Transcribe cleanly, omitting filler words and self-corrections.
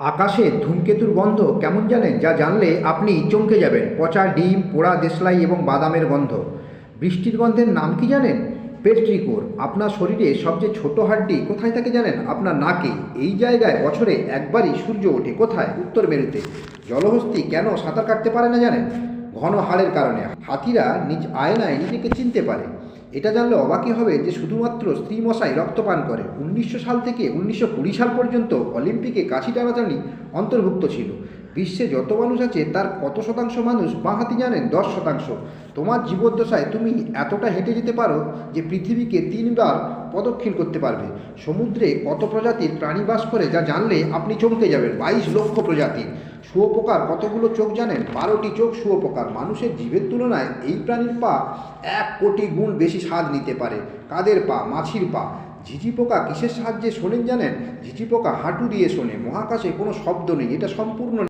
আকাশে ধূমকেতুর গন্ধ কেমন জানেন? যা জানলে আপনি চমকে যাবেন। পচা ডিম, পোড়া দেশলাই এবং বাদামের গন্ধ। বৃষ্টির গন্ধের নাম কি জানেন? পেট্রিকোর। আপনার শরীরে সবচেয়ে ছোট হাড্ডি কোথায় থাকে জানেন? আপনার নাকে। এই জায়গায় বছরে একবারই সূর্য ওঠে। কোথায়? উত্তর মেরুতে। জলহস্তী কেন সাঁতার কাটতে পারে না জানেন? ঘন হাড়ের কারণে। হাতিরা নিজ আয়নায় নিজেকে চিনতে পারে। এটা জানলে অবাকই হবে যে শুধুমাত্র স্ত্রী মশাই রক্তপান করে। 1900 সাল থেকে 1920 সাল পর্যন্ত অলিম্পিকে কাছি টানাটানি অন্তর্ভুক্ত ছিল। বিশ্বে যত মানুষ আছে তার কত শতাংশ মানুষ বাঁহাতি জানেন? 10%। তোমার জীবদ্দশায় তুমি এতটা হেঁটে যেতে পারো যে পৃথিবীকে 3 বার প্রদক্ষিণ করতে পারবে। সমুদ্রে কত প্রজাতির প্রাণী বাস করে যা জানলে আপনি চমকে যাবেন? 22 লক্ষ প্রজাতির। শুঁয়োপোকার কতগুলো চোখ জানেন? 12টি চোখ শুঁয়োপোকার। মানুষের জীবের তুলনায় এই প্রাণীর পা 1 কোটি গুণ বেশি স্বাদ নিতে পারে। কাদের পা? মাছির পা। ঝিঝি পোকা কিসের সাহায্যে শোনেন জানেন? ঝিঝি পোকা হাঁটু দিয়ে শোনে। মহাকাশে কোনো শব্দ নেই, এটা সম্পূর্ণ